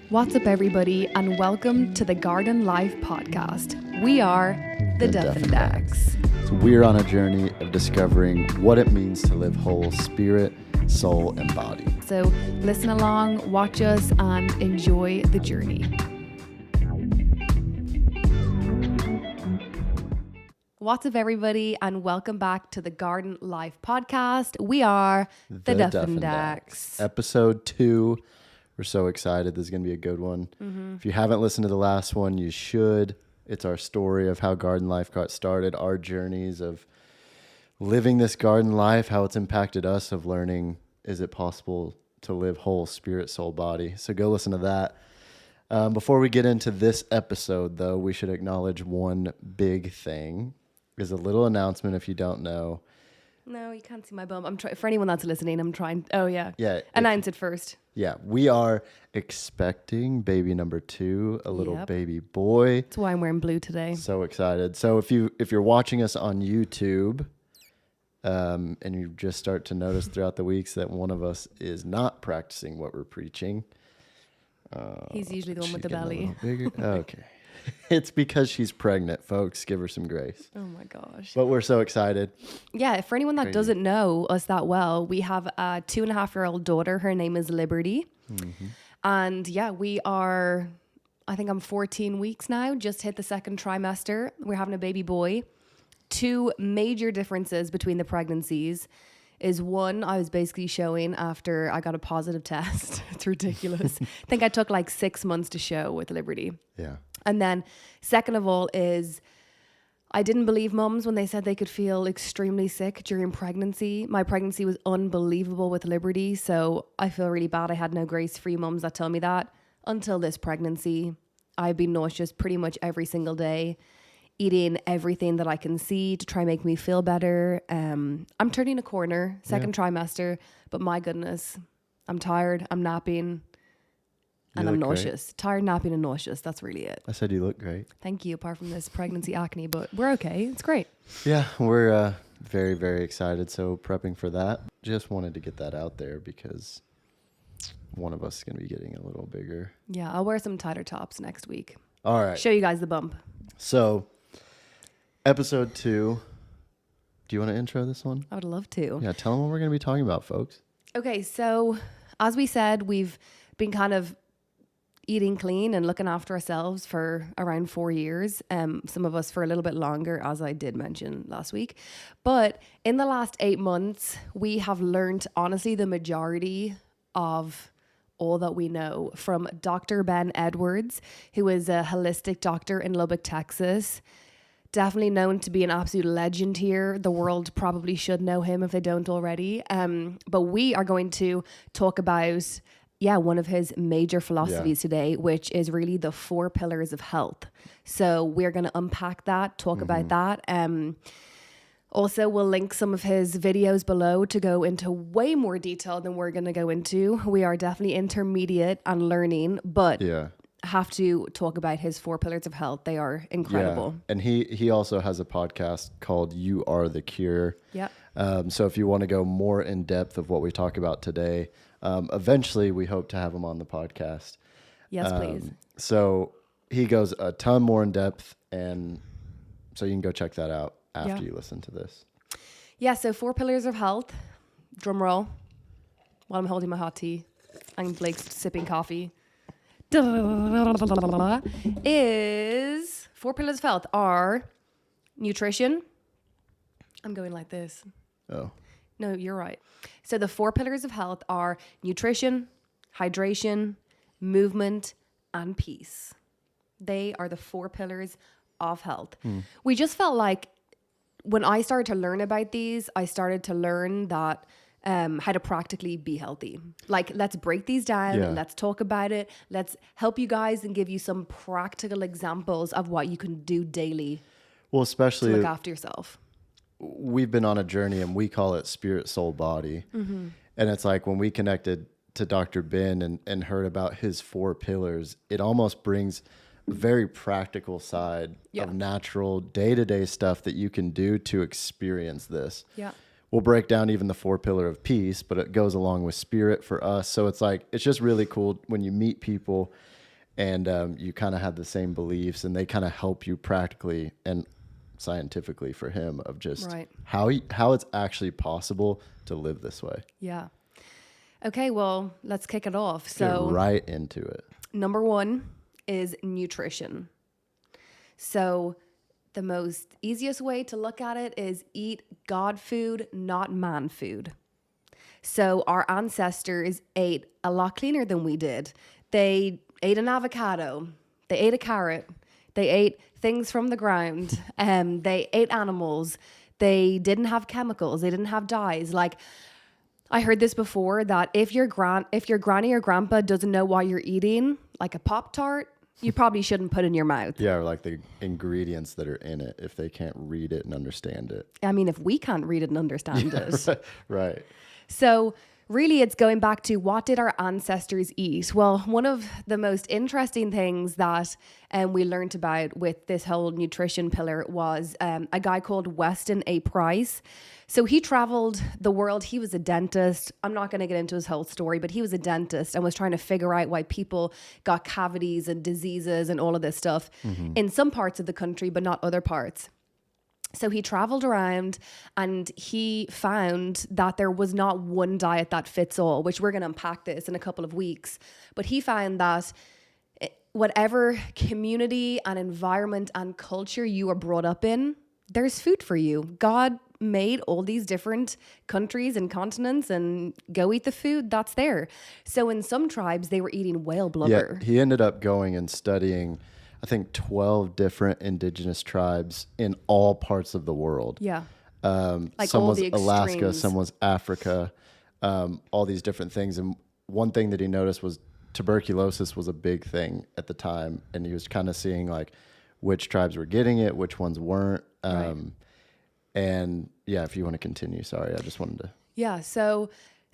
What's up, everybody, and welcome to the Garden Life podcast. We are the Duff and Dax. So we're on a journey of discovering what it means to live whole spirit, soul, and body. So listen along, watch us, and enjoy the journey. What's up, everybody, and welcome back to the Garden Life podcast. We are the Duff and Dax. Ep.02. We're so excited. This is going to be a good one. Mm-hmm. If you haven't listened to the last one, you should. It's our story of how Garden Life got started, our journeys of living this garden life, how it's impacted us, of learning, is it possible to live whole spirit, soul, body? So go listen to that. Before we get into this episode, though, we should acknowledge one big thing. There's a little announcement if you don't know. No, you can't see my bum. For anyone that's listening, I'm trying. Oh, yeah. Yeah. Announce it first. Yeah, we are expecting baby number 2, a little baby boy. That's why I'm wearing blue today. So excited. So if you're watching us on YouTube, and you just start to notice throughout the weeks that one of us is not practicing what we're preaching. He's usually the one with the belly. Okay. It's because she's pregnant, folks. Give her some grace. Oh my gosh. But we're so excited. Yeah, for anyone that doesn't know us that well, we have a 2.5-year-old daughter. Her name is Liberty. Mm-hmm. And yeah, we are, I think I'm 14 weeks now, just hit the second trimester. We're having a baby boy. 2 major differences between the pregnancies is one, I was basically showing after I got a positive test. It's ridiculous. I think I took like 6 months to show with Liberty. Yeah. And then second of all is I didn't believe mums when they said they could feel extremely sick during pregnancy. My pregnancy was unbelievable with Liberty, so I feel really bad. I had no grace-free mums that tell me that. Until this pregnancy, I've been nauseous pretty much every single day, eating everything that I can see to try and make me feel better. I'm turning a corner, second trimester, but my goodness, I'm tired, I'm napping. And I'm nauseous. Great. Tired, napping, and nauseous. That's really it. I said you look great. Thank you, apart from this pregnancy acne, but we're okay. It's great. Yeah, we're very, very excited. So prepping for that. Just wanted to get that out there because one of us is going to be getting a little bigger. Yeah, I'll wear some tighter tops next week. All right. Show you guys the bump. So, episode 2. Do you want to intro this one? I would love to. Yeah, tell them what we're going to be talking about, folks. Okay, so as we said, we've been kind of eating clean and looking after ourselves for around 4 years. Some of us for a little bit longer, as I did mention last week. But in the last 8 months, we have learned, honestly, the majority of all that we know from Dr. Ben Edwards, who is a holistic doctor in Lubbock, Texas. Definitely known to be an absolute legend here. The world probably should know him if they don't already. But we are going to talk about one of his major philosophies today, which is really the 4 pillars of health. So we're going to unpack that, talk about that. Also, we'll link some of his videos below to go into way more detail than we're going to go into. We are definitely intermediate and learning, but have to talk about his 4 pillars of health. They are incredible. Yeah. And he also has a podcast called You Are the Cure. Yeah. So if you want to go more in depth of what we talk about today, eventually we hope to have him on the podcast. Yes, please. So he goes a ton more in depth, and so you can go check that out after you listen to this. Yeah, so 4 pillars of health, drum roll, while I'm holding my hot tea and Blake's sipping coffee, is 4 pillars of health are nutrition. I'm going like this. Oh. No, you're right. So the 4 pillars of health are nutrition, hydration, movement, and peace. They are the 4 pillars of health. We just felt like when I started to learn about these, I started to learn that how to practically be healthy. Like, let's break these down and let's talk about it. Let's help you guys and give you some practical examples of what you can do daily. Well, especially to look after yourself. We've been on a journey, and we call it spirit, soul, body. Mm-hmm. And it's like when we connected to Dr. Ben and heard about his 4 pillars, it almost brings a very practical side of natural day-to-day stuff that you can do to experience this. Yeah. we'll break down even the 4 pillar of peace, but it goes along with spirit for us. So it's like, it's just really cool when you meet people and you kind of have the same beliefs, and they kind of help you practically and scientifically for him of just how it's actually possible to live this way. Yeah. Okay, well, let's kick it off. So get right into it. Number 1 is nutrition. So the most easiest way to look at it is eat God food, not man food. So our ancestors ate a lot cleaner than we did. They ate an avocado. They ate a carrot. They ate things from the ground. They ate animals. They didn't have chemicals. They didn't have dyes. Like, I heard this before, that if your granny or grandpa doesn't know what you're eating, like a Pop-Tart, you probably shouldn't put in your mouth. Yeah, or like the ingredients that are in it, if they can't read it and understand it. I mean, if we can't read it and understand it. Right. So really, it's going back to, what did our ancestors eat? Well, one of the most interesting things that we learned about with this whole nutrition pillar was a guy called Weston A. Price. So he traveled the world. He was a dentist. I'm not going to get into his whole story, but he was a dentist and was trying to figure out why people got cavities and diseases and all of this stuff in some parts of the country, but not other parts. So he traveled around and he found that there was not one diet that fits all, which we're going to unpack this in a couple of weeks. But he found that whatever community and environment and culture you are brought up in, there's food for you. God made all these different countries and continents, and go eat the food that's there. So in some tribes, they were eating whale blubber. Yeah, he ended up going and studying, I think, 12 different indigenous tribes in all parts of the world. Yeah. Like some was Alaska, some was Africa, all these different things. And one thing that he noticed was tuberculosis was a big thing at the time. And he was kind of seeing like which tribes were getting it, which ones weren't. And yeah, if you want to continue, sorry, I just wanted to. Yeah. So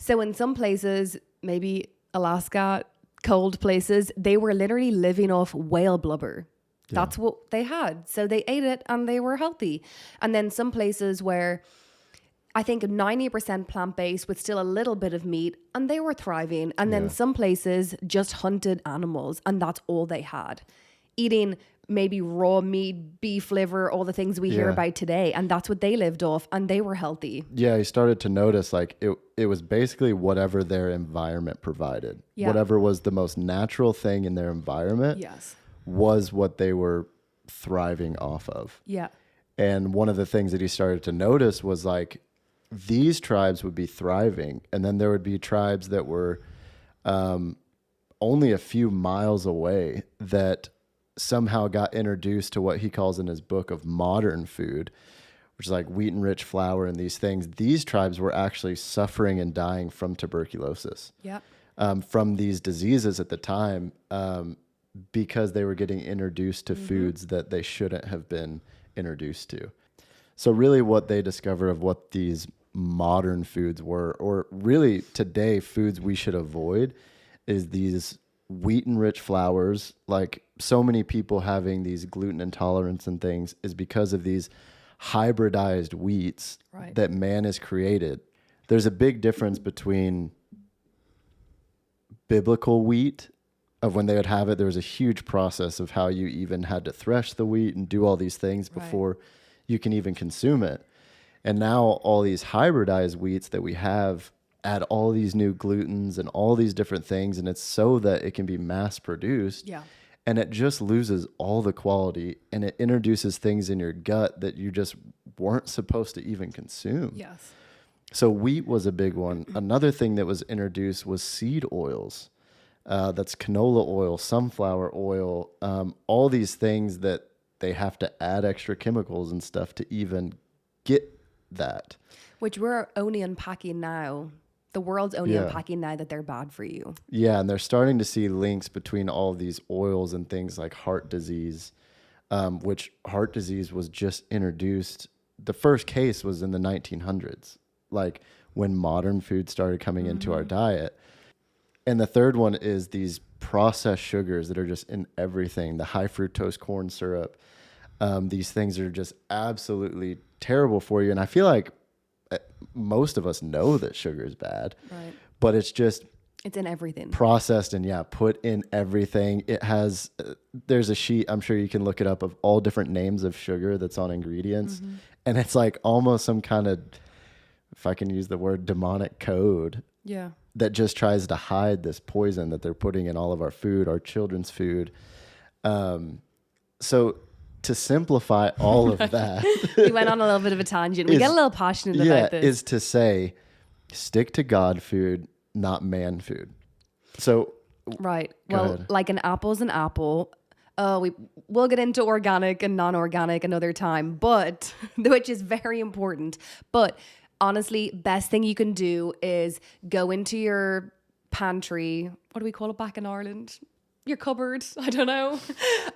in some places, maybe Alaska, cold places, they were literally living off whale blubber. Yeah. That's what they had. So they ate it and they were healthy. And then some places where I think 90% plant-based with still a little bit of meat, and they were thriving. And then some places just hunted animals and that's all they had. Eating maybe raw meat, beef liver, all the things we hear about today. And that's what they lived off, and they were healthy. Yeah, he started to notice like it was basically whatever their environment provided. Yeah. Whatever was the most natural thing in their environment was what they were thriving off of. Yeah. And one of the things that he started to notice was like these tribes would be thriving, and then there would be tribes that were only a few miles away that somehow got introduced to what he calls in his book of modern food, which is like wheat and rich flour and these things. These tribes were actually suffering and dying from tuberculosis, from these diseases at the time, because they were getting introduced to foods that they shouldn't have been introduced to. So really what they discovered of what these modern foods were, or really today foods we should avoid, is these wheat and rich flours. Like so many people having these gluten intolerance and things is because of these hybridized wheats that man has created. There's a big difference between biblical wheat, of when they would have it, there was a huge process of how you even had to thresh the wheat and do all these things before you can even consume it. And now all these hybridized wheats that we have add all these new glutens and all these different things, and it's so that it can be mass produced. Yeah. And it just loses all the quality, and it introduces things in your gut that you just weren't supposed to even consume. Yes. So wheat was a big one. Another thing that was introduced was seed oils. That's canola oil, sunflower oil, all these things that they have to add extra chemicals and stuff to even get that. Which we're only unpacking now. The world's only unpacking now that they're bad for you. Yeah, and they're starting to see links between all of these oils and things like heart disease, which heart disease was just introduced. The first case was in the 1900s, like when modern food started coming into our diet. And the third one is these processed sugars that are just in everything, the high fructose corn syrup. These things are just absolutely terrible for you. And I feel like most of us know that sugar is bad, Right. but it's just It's in everything. processed and put in everything. It has, there's a sheet, I'm sure you can look it up, of all different names of sugar that's on ingredients. And it's like almost some kind of, if I can use the word, demonic code Yeah. that just tries to hide this poison that they're putting in all of our food, our children's food. So to simplify all of that, We went on a little bit of a tangent. We get a little passionate about this. is to say, stick to God food, not man food. So Right. Go Well, ahead. like an apple's an apple. We'll get into organic and non-organic another time, but which is very important. But honestly, best thing you can do is go into your pantry. What do we call it back in Ireland? Your cupboard. I don't know.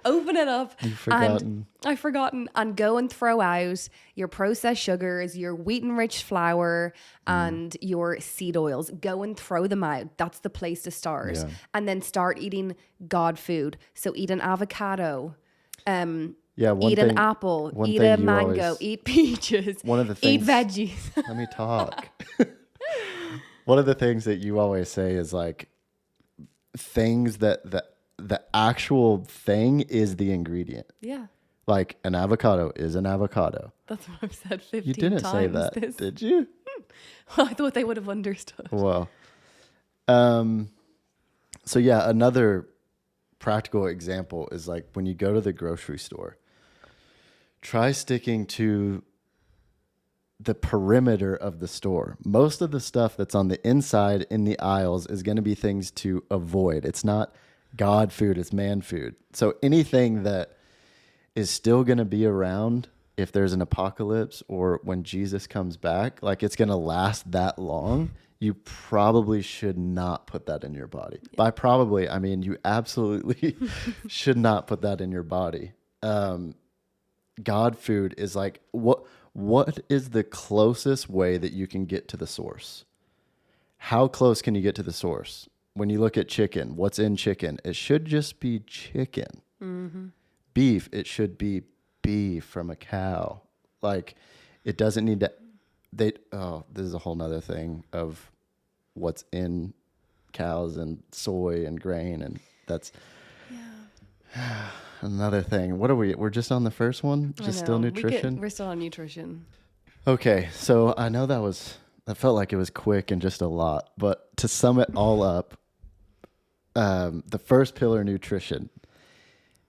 Open it up. You've forgotten. And I've forgotten. And go and throw out your processed sugars, your wheat-enriched flour, and your seed oils. Go and throw them out. That's the place to start. Yeah. And then start eating God food. So eat an avocado. one Eat thing, an apple. one Eat thing a you mango. always- Eat peaches. One of the Eat things- veggies. let me talk. One of the things that you always say is like things that the actual thing is the ingredient. Yeah. Like an avocado is an avocado. That's what I've said 15 You didn't times. say that, This. did you? I thought they would have understood. Well, so another practical example is like when you go to the grocery store, try sticking to the perimeter of the store. Most of the stuff that's on the inside in the aisles is going to be things to avoid. It's not God food, it's man food. So anything that is still going to be around if there's an apocalypse or when Jesus comes back, like it's going to last that long, you probably should not put that in your body. Yeah. By probably, I mean you absolutely should not put that in your body. God food is like, what is the closest way that you can get to the source? How close can you get to the source? When you look at chicken, what's in chicken? It should just be chicken. Mm-hmm. Beef, it should be beef from a cow. Like, it doesn't need to, this is a whole nother thing of what's in cows and soy and grain. And that's another thing. What are we're just on the first one? Just still nutrition? We're still on nutrition. Okay. So I know that felt like it was quick and just a lot, but to sum it all up, the first pillar, nutrition.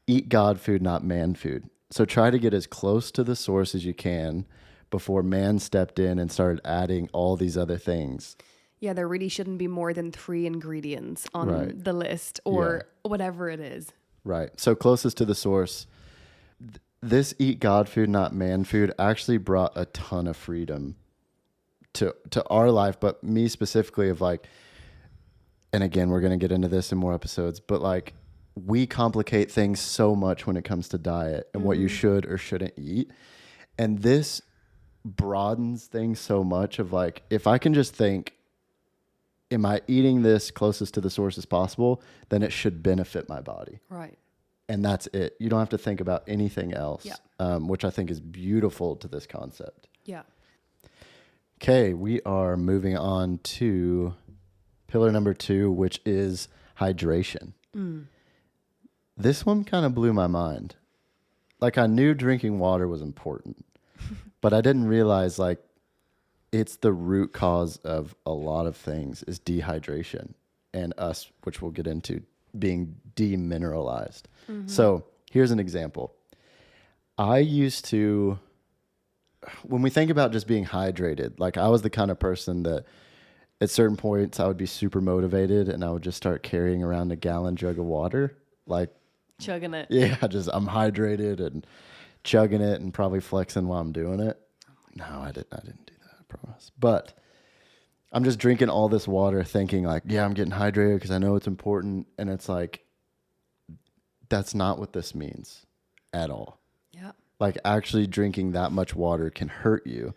Eat God food, not man food. So try to get as close to the source as you can before man stepped in and started adding all these other things. Yeah, there really shouldn't be more than 3 ingredients on the list or whatever it is. Right. So closest to the source. This eat God food, not man food actually brought a ton of freedom to our life, but me specifically of like, and again, we're going to get into this in more episodes, but like we complicate things so much when it comes to diet and what you should or shouldn't eat. And this broadens things so much of like, if I can just think, am I eating this closest to the source as possible, then it should benefit my body. Right. And that's it. You don't have to think about anything else, which I think is beautiful to this concept. Yeah. Okay, we are moving on to pillar number 2, which is hydration. This one kind of blew my mind. Like I knew drinking water was important, but I didn't realize like it's the root cause of a lot of things is dehydration and us, which we'll get into, being demineralized. So here's an example. I used to, when we think about just being hydrated, like I was the kind of person that at certain points I would be super motivated and I would just start carrying around a gallon jug of water, like chugging it. Yeah, I'm hydrated and chugging it and probably flexing while I'm doing it. No, I didn't do that, I promise. But I'm just drinking all this water thinking like, yeah, I'm getting hydrated because I know it's important. And it's like, that's not what this means at all. Yeah. Like actually drinking that much water can hurt you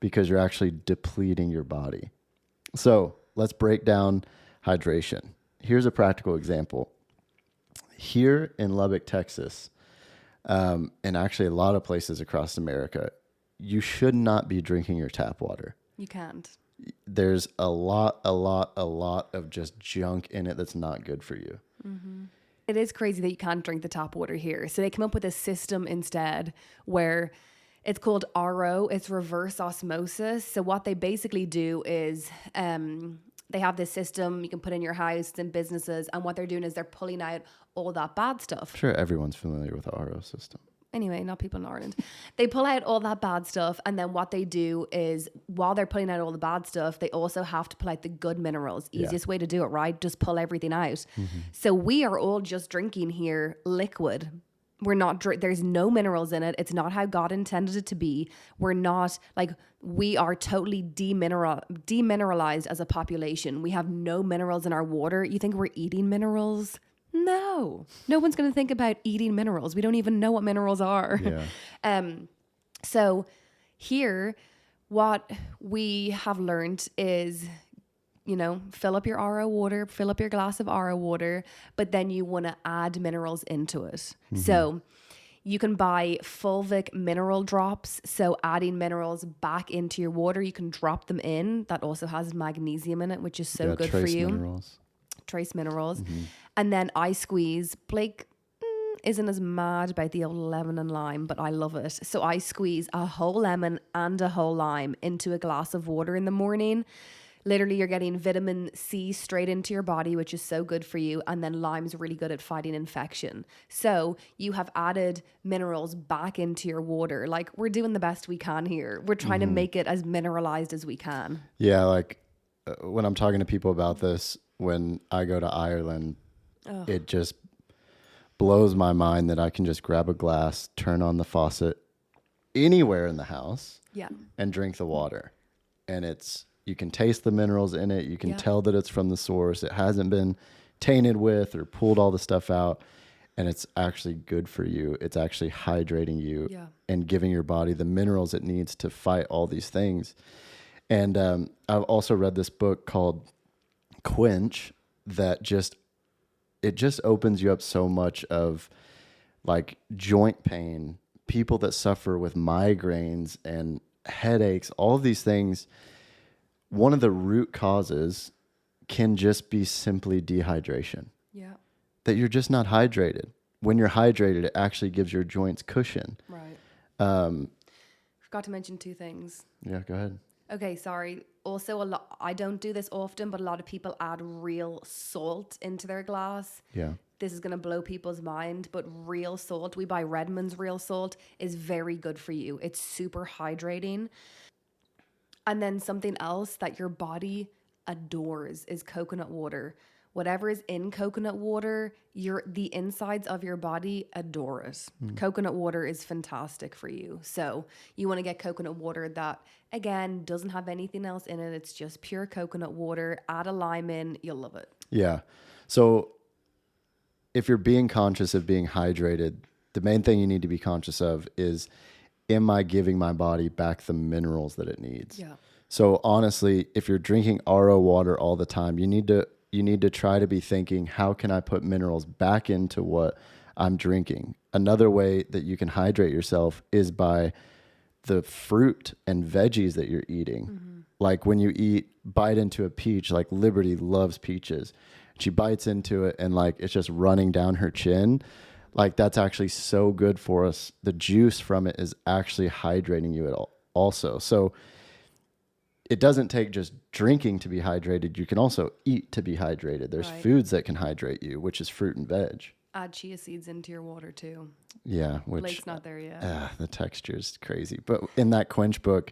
because you're actually depleting your body. So let's break down hydration. Here's a practical example. Here in Lubbock, Texas, and actually a lot of places across America, you should not be drinking your tap water. You can't. There's a lot of just junk in it that's not good for you. It is crazy that you can't drink the tap water here. So they came up with a system instead where it's called RO. It's reverse osmosis. So what they basically do is they have this system you can put in your house and businesses. And what they're doing is they're pulling out all that bad stuff. I'm sure everyone's familiar with the RO system. Anyway, not people in Ireland. They pull out all that bad stuff. And then what they do is while they're pulling out all the bad stuff, they also have to pull out the good minerals. Easiest way to do it, right? Just pull everything out. So we are all just drinking here liquid. We're not, there's no minerals in it. It's not how God intended it to be. We're not like, we are totally demineralized as a population. We have no minerals in our water. You think we're eating minerals? No one's going to think about eating minerals. We don't even know what minerals are. So here, what we have learned is, fill up your RO water, fill up your glass of RO water, but then you want to add minerals into it. So you can buy fulvic mineral drops. So adding minerals back into your water, you can drop them in. That also has magnesium in it, which is so good for you. Trace minerals. And then I squeeze. Blake isn't as mad about the old lemon and lime, but I love it. So I squeeze a whole lemon and a whole lime into a glass of water in the morning. Literally, you're getting vitamin C straight into your body, which is so good for you. And then lime's really good at fighting infection. So you have added minerals back into your water. Like, we're doing the best we can here. We're trying to make it as mineralized as we can. Yeah, like when I'm talking to people about this, when I go to Ireland, it just blows my mind that I can just grab a glass, turn on the faucet anywhere in the house, and drink the water. And you can taste the minerals in it. You can tell that it's from the source. It hasn't been tainted with or pulled all the stuff out. And it's actually good for you. It's actually hydrating you and giving your body the minerals it needs to fight all these things. And I've also read this book called Quench that just opens you up so much of like joint pain, people that suffer with migraines and headaches, all of these things. One of the root causes can just be simply dehydration. Yeah. That you're just not hydrated. When you're hydrated, it actually gives your joints cushion. Right. Forgot to mention two things. Yeah, go ahead. Okay, sorry. Also, I don't do this often, but a lot of people add real salt into their glass. Yeah. This is going to blow people's mind, but real salt, we buy Redmond's real salt, is very good for you. It's super hydrating. And then something else that your body adores is coconut water. Whatever is in coconut water, the insides of your body adore it. Coconut water is fantastic for you. So you want to get coconut water that, again, doesn't have anything else in it. It's just pure coconut water. Add a lime in. You'll love it. Yeah. So if you're being conscious of being hydrated, the main thing you need to be conscious of is, am I giving my body back the minerals that it needs? Yeah. So honestly, if you're drinking RO water all the time, you need to try to be thinking, how can I put minerals back into what I'm drinking? Another way that you can hydrate yourself is by the fruit and veggies that you're eating. Mm-hmm. Like when you bite into a peach, like Liberty loves peaches. She bites into it and like it's just running down her chin. Like that's actually so good for us. The juice from it is actually hydrating you also. So it doesn't take just drinking to be hydrated. You can also eat to be hydrated. There's foods that can hydrate you, which is fruit and veg. Add chia seeds into your water too. Yeah. Blake's not there yet. The texture is crazy. But in that Quench book,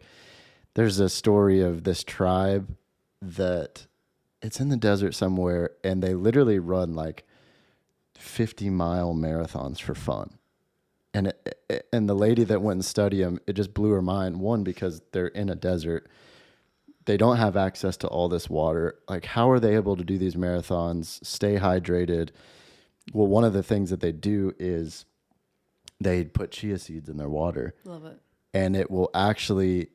there's a story of this tribe that it's in the desert somewhere, and they literally run like 50-mile marathons for fun. And the lady that went and studied them, it just blew her mind. One, because they're in a desert. They don't have access to all this water. Like, how are they able to do these marathons, stay hydrated? Well, one of the things that they do is they put chia seeds in their water. Love it. And it will actually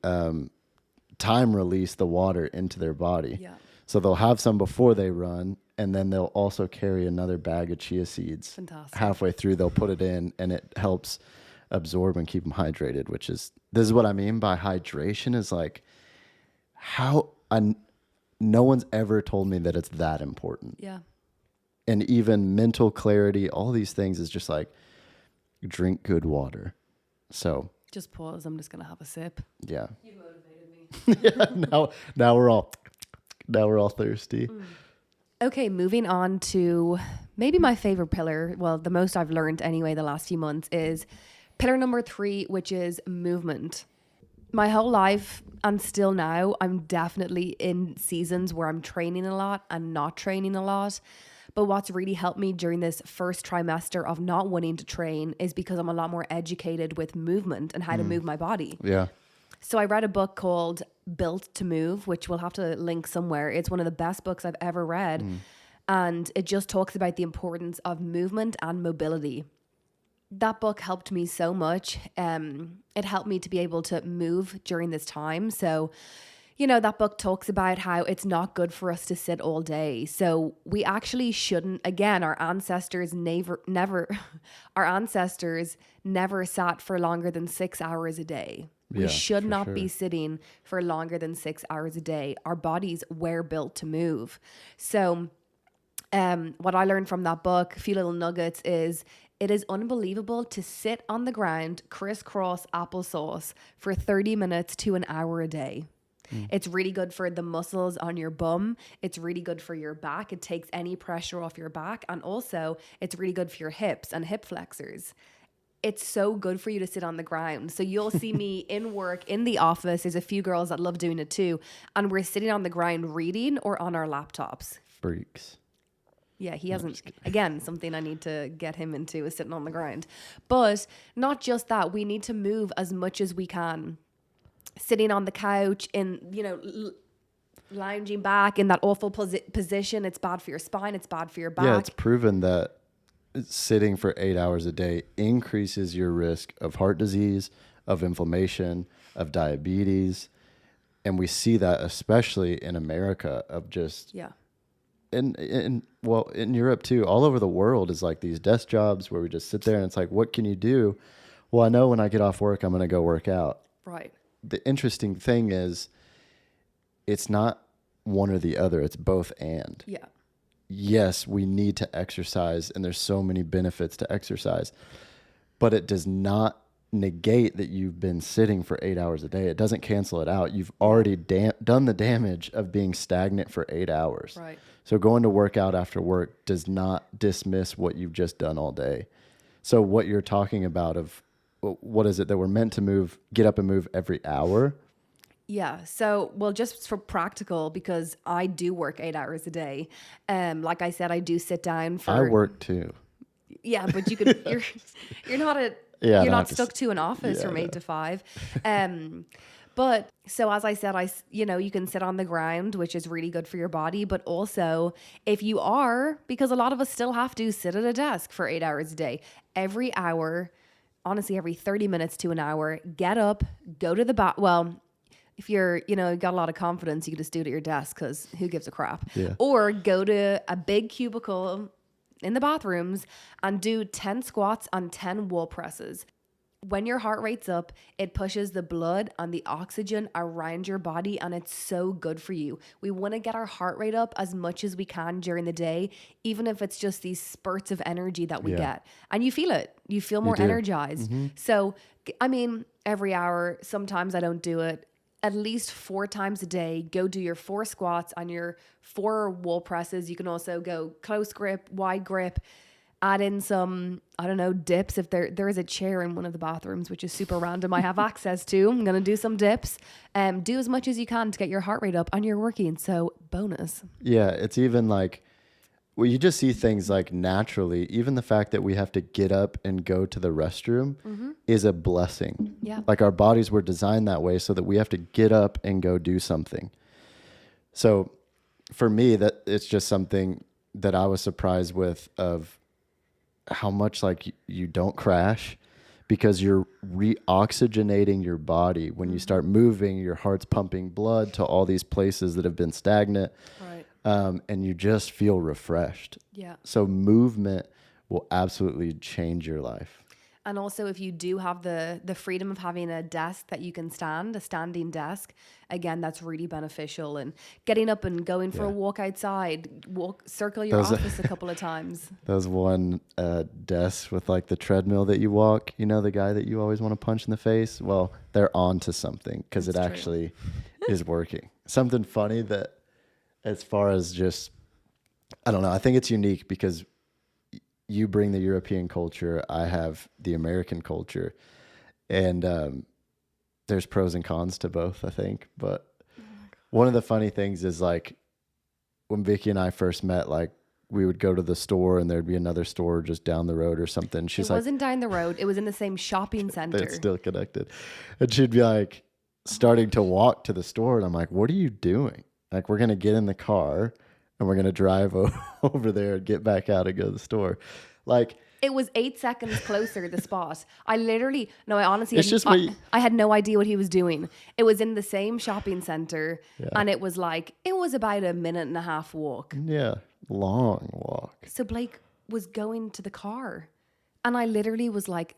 time release the water into their body. Yeah. So they'll have some before they run, and then they'll also carry another bag of chia seeds. Fantastic. Halfway through, they'll put it in, and it helps absorb and keep them hydrated, this is what I mean by hydration is like, no one's ever told me that it's that important. Yeah. And even mental clarity, all these things is just like, drink good water. So Just pause. I'm just going to have a sip. yeah. You motivated me. Yeah, now we're all thirsty. Okay, moving on to maybe my favorite pillar. Well, the most I've learned anyway the last few months is pillar number 3, which is movement. My whole life and still now, I'm definitely in seasons where I'm training a lot and not training a lot. But what's really helped me during this first trimester of not wanting to train is because I'm a lot more educated with movement and how to move my body. Yeah. So I read a book called Built to Move, which we'll have to link somewhere. It's one of the best books I've ever read. And it just talks about the importance of movement and mobility. That book helped me so much. It helped me to be able to move during this time. So, you know, that book talks about how it's not good for us to sit all day. So we actually shouldn't, again, our ancestors never sat for longer than 6 hours a day. We Yeah, should for not sure. be sitting for longer than 6 hours a day. Our bodies were built to move. So what I learned from that book, a few little nuggets, is it is unbelievable to sit on the ground, crisscross applesauce for 30 minutes to an hour a day. It's really good for the muscles on your bum. It's really good for your back. It takes any pressure off your back. And also it's really good for your hips and hip flexors. It's so good for you to sit on the ground. So you'll see me in work, in the office. There's a few girls that love doing it too. And we're sitting on the ground reading or on our laptops. Freaks. Yeah, he hasn't. Again, something I need to get him into is sitting on the ground. But not just that, we need to move as much as we can. Sitting on the couch in, lounging back in that awful position. It's bad for your spine. It's bad for your back. Yeah, it's proven that sitting for 8 hours a day increases your risk of heart disease, of inflammation, of diabetes. And we see that especially in America of just... Yeah. in Europe too, all over the world is like these desk jobs where we just sit there and it's like, what can you do? Well, I know when I get off work, I'm going to go work out. Right. The interesting thing is it's not one or the other. It's both and. Yeah. Yes, we need to exercise and there's so many benefits to exercise, but it does not negate that you've been sitting for 8 hours a day. It doesn't cancel it out. You've already done the damage of being stagnant for 8 hours. Right. So going to work out after work does not dismiss what you've just done all day. So what you're talking about of what is it that we're meant to move, get up and move every hour? Yeah. So, well, just for practical, because I do work 8 hours a day. Like I said, I do sit down for. I work too. Yeah, but you could. You're not a. Yeah, you're no, not stuck to an office from 8 to 5. But so as I said, you can sit on the ground, which is really good for your body. But also if you are, because a lot of us still have to sit at a desk for 8 hours a day, every hour, honestly, every 30 minutes to an hour, get up, go to the well, if you're, got a lot of confidence, you can just do it at your desk because who gives a crap? Yeah. Or go to a big cubicle in the bathrooms and do 10 squats and 10 wall presses. When your heart rate's up, it pushes the blood and the oxygen around your body, and it's so good for you. We want to get our heart rate up as much as we can during the day, even if it's just these spurts of energy that we get. And you feel it. You feel more energized. Mm-hmm. So, I mean, every hour, sometimes I don't do it. At least 4 times a day, go do your 4 squats and your 4 wall presses. You can also go close grip, wide grip. Add in some, dips. If there is a chair in one of the bathrooms, which is super random, I have access to. I'm going to do some dips. Do as much as you can to get your heart rate up and you're working. So bonus. Yeah, it's even like, well, you just see things like naturally, even the fact that we have to get up and go to the restroom is a blessing. Yeah. Like our bodies were designed that way so that we have to get up and go do something. So for me, that it's just something that I was surprised with of how much like you don't crash because you're reoxygenating your body. When you start moving, your heart's pumping blood to all these places that have been stagnant. Right. And you just feel refreshed. Yeah. So movement will absolutely change your life. And also, if you do have the freedom of having a desk that you can stand, a standing desk, again, that's really beneficial. And getting up and going for a walk outside, circle your office a couple of times. Those one desks with like the treadmill that you walk, you know, the guy that you always want to punch in the face. Well, they're on to something because it actually is working. Something funny that, as far as just, I don't know, I think it's unique because you bring the European culture, I have the American culture, and there's pros and cons to both, I think. But one of the funny things is, like, when Vicky and I first met, like, we would go to the store and there'd be another store just down the road or something. She's like, it wasn't down the road. It was in the same shopping center. It's still connected. And she'd be like starting to walk to the store. And I'm like, what are you doing? Like, we're going to get in the car and we're going to drive over there and get back out and go to the store. Like, it was 8 seconds closer, the spot. I honestly, I had no idea what he was doing. It was in the same shopping center, and it was about a 1.5 minute walk. Yeah, long walk. So Blake was going to the car, and I literally was like,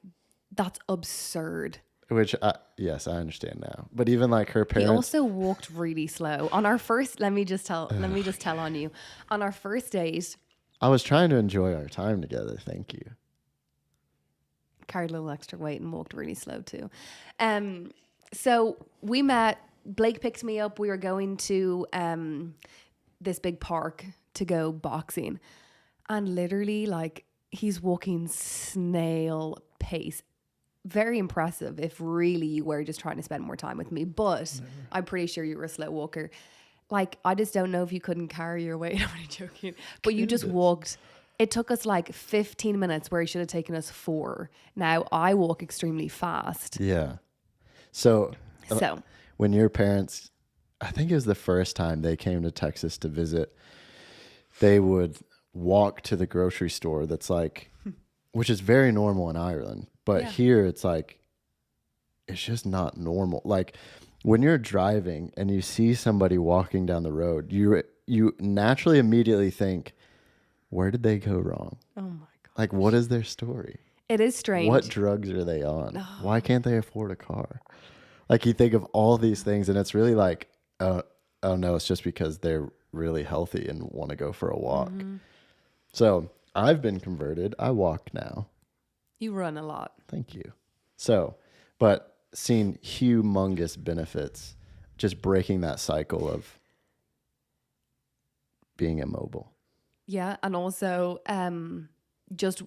that's absurd. Which, yes, I understand now. But even like her parents. He also walked really slow. On our first, let me just tell on you. On our first date, I was trying to enjoy our time together. Thank you. Carried a little extra weight and walked really slow too. So we met. Blake picked me up. We were going to this big park to go boxing, and literally, like, he's walking snail pace. Very impressive if really you were just trying to spend more time with me. But I'm pretty sure you were a slow walker. Like, I just don't know if you couldn't carry your weight. I'm only joking. But you just walked. It took us like 15 minutes where it should have taken us 4. Now, I walk extremely fast. Yeah. So when your parents, I think it was the first time they came to Texas to visit, they would walk to the grocery store that's like, which is very normal in Ireland. But here it's like, it's just not normal. Like, when you're driving and you see somebody walking down the road, you naturally immediately think, where did they go wrong? Oh my God. Like, what is their story? It is strange. What drugs are they on? Why can't they afford a car? Like, you think of all these things and it's really like, oh no, it's just because they're really healthy and want to go for a walk. Mm-hmm. So I've been converted. I walk now. You run a lot. Thank you. So, but seen humongous benefits just breaking that cycle of being immobile. Yeah, and also there's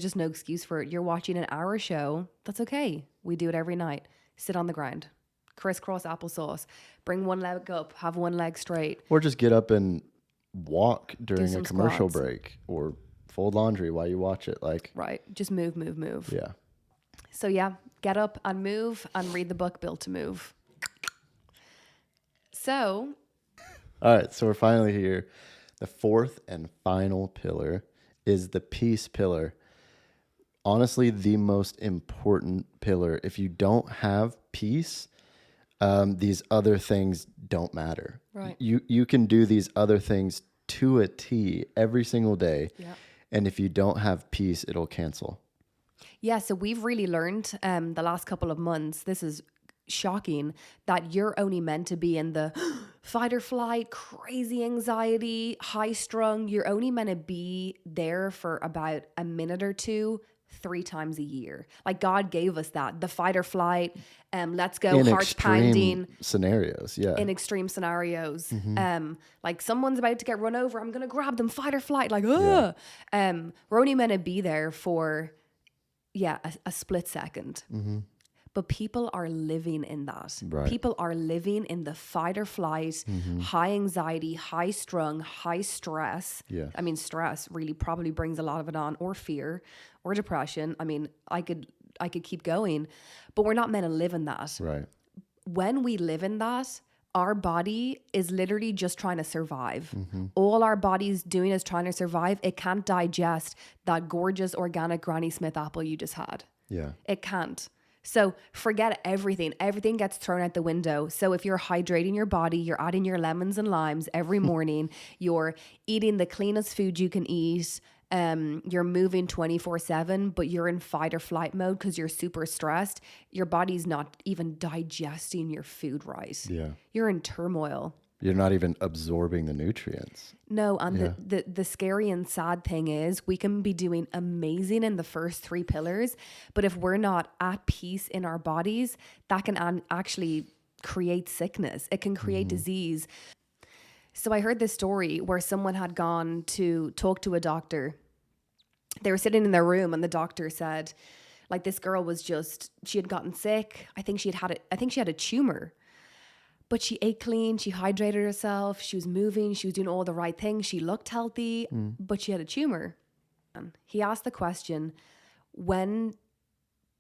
just no excuse for it. You're watching an hour show. That's okay. We do it every night. Sit on the ground. Crisscross applesauce. Bring one leg up. Have one leg straight. Or just get up and walk during a commercial squats. break, or fold laundry while you watch it. Like, right. Just move. Yeah. So yeah, get up and move and read the book Built to Move. So. All right. So we're finally here. The fourth and final pillar is the peace pillar. Honestly, the most important pillar. If you don't have peace, these other things don't matter. Right. You can do these other things to a T every single day. Yeah. And if you don't have peace, it'll cancel. Yeah. So we've really learned the last couple of months, this is shocking, that you're only meant to be in the fight or flight, crazy anxiety, high strung. You're only meant to be there for about a minute or two, 3 times a year. Like, God gave us that, the fight or flight, let's go, in heart pounding scenarios. Yeah. In extreme scenarios. Mm-hmm. Like, someone's about to get run over, I'm going to grab them, fight or flight. Like, we're only meant to be there for, a split second. Mm-hmm. But people are living in that. Right. People are living in the fight or flight, high anxiety, high strung, high stress. Yeah. I mean, stress really probably brings a lot of it on, or fear, or depression. I mean, I could keep going, but we're not meant to live in that. Right. When we live in that, our body is literally just trying to survive. Mm-hmm. All our body's doing is trying to survive. It can't digest that gorgeous organic Granny Smith apple you just had. Yeah. It can't. So forget everything. Everything gets thrown out the window. So if you're hydrating your body, you're adding your lemons and limes every morning, you're eating the cleanest food you can eat, you're moving 24/7, but you're in fight or flight mode because you're super stressed. Your body's not even digesting your food right. Yeah. You're in turmoil. You're not even absorbing the nutrients. No, and the scary and sad thing is we can be doing amazing in the first 3 pillars, but if we're not at peace in our bodies, that can actually create sickness. It can create disease. So I heard this story where someone had gone to talk to a doctor. They were sitting in their room and the doctor said, like, this girl was she had gotten sick. I think she had a tumor. But she ate clean, she hydrated herself, she was moving, she was doing all the right things, she looked healthy, but she had a tumor. He asked the question, when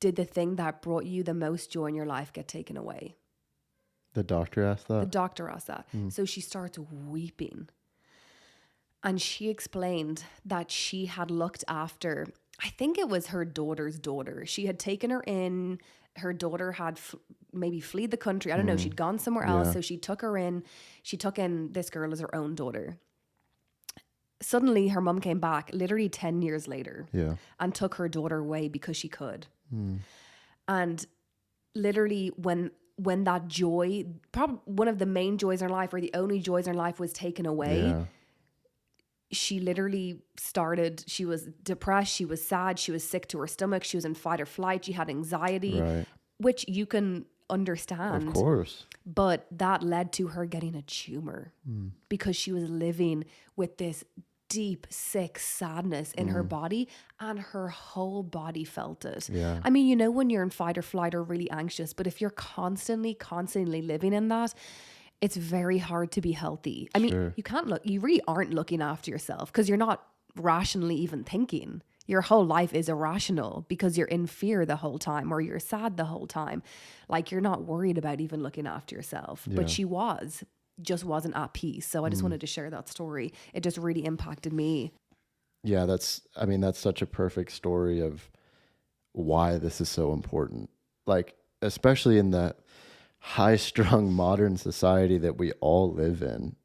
did the thing that brought you the most joy in your life get taken away? The doctor asked that? The doctor asked that. So she starts weeping. And she explained that she had looked after, I think it was her daughter's daughter. She had taken her in. Her daughter had maybe fled the country. I don't know. She'd gone somewhere else. So she took her in. She took in this girl as her own daughter. Suddenly, her mum came back literally 10 years later and took her daughter away because she could. And literally when that joy, probably one of the main joys in her life or the only joys in her life was taken away, she literally she was depressed, she was sad, she was sick to her stomach, she was in fight or flight, she had anxiety, which you can understand. Of course. But that led to her getting a tumor because she was living with this deep, sick sadness in her body, and her whole body felt it. Yeah. I mean, you know, when you're in fight or flight or really anxious, but if you're constantly living in that, it's very hard to be healthy. I mean, you really aren't looking after yourself because you're not rationally even thinking. Your whole life is irrational because you're in fear the whole time or you're sad the whole time. Like, you're not worried about even looking after yourself. But she just wasn't at peace. So I just wanted to share that story. It just really impacted me. Yeah, that's such a perfect story of why this is so important. Like, especially in the high-strung modern society that we all live in,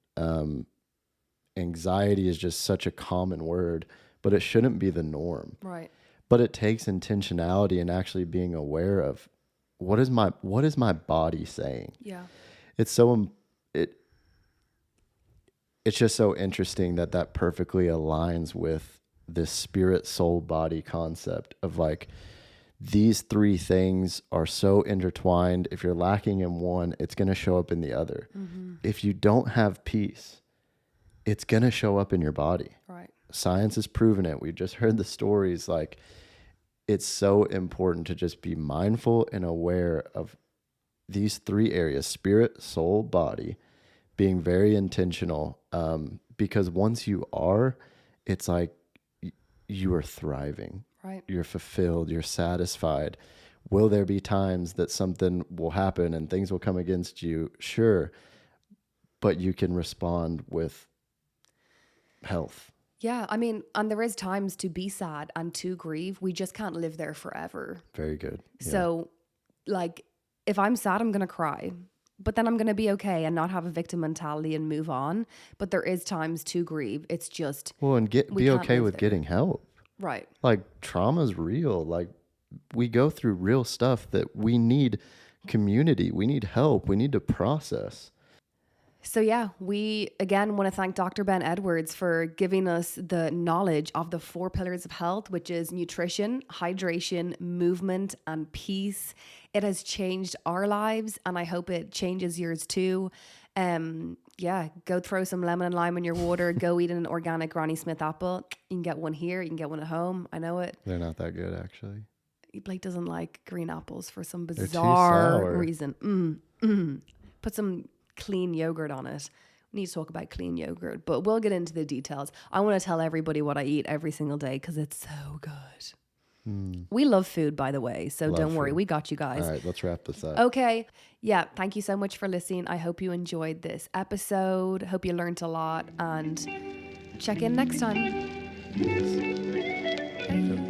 anxiety is just such a common word, but it shouldn't be the norm. Right. But it takes intentionality and actually being aware of what is my body saying. Yeah. It's just so interesting that perfectly aligns with this spirit, soul, body concept of like, these 3 things are so intertwined. If you're lacking in one, it's going to show up in the other. If you don't have peace, it's going to show up in your body. Right. Science has proven it. We've just heard the stories. Like, it's so important to just be mindful and aware of these 3 areas, spirit, soul, body, being very intentional. Because once you are, it's like you are thriving. Right. You're fulfilled, you're satisfied. Will there be times that something will happen and things will come against you? Sure. But you can respond with health. Yeah. I mean, and there is times to be sad and to grieve. We just can't live there forever. Very good. Yeah. So, like, if I'm sad, I'm going to cry. But then I'm going to be okay and not have a victim mentality and move on. But there is times to grieve. It's just... Well, and be okay with getting help. Right. Like, trauma's real. Like, we go through real stuff that we need community. We need help. We need to process. So yeah, we again want to thank Dr. Ben Edwards for giving us the knowledge of the 4 pillars of health, which is nutrition, hydration, movement, and peace. It has changed our lives, and I hope it changes yours too. Yeah, go throw some lemon and lime in your water. Go eat an organic Granny Smith apple. You can get one here. You can get one at home. I know it. They're not that good, actually. Blake doesn't like green apples for some bizarre reason. Put some clean yogurt on it. We need to talk about clean yogurt, but we'll get into the details. I want to tell everybody what I eat every single day because it's so good. We love food, by the way, so don't worry. We got you guys. All right, let's wrap this up. Okay. Yeah, thank you so much for listening. I hope you enjoyed this episode. Hope you learned a lot, and check in next time. Bye.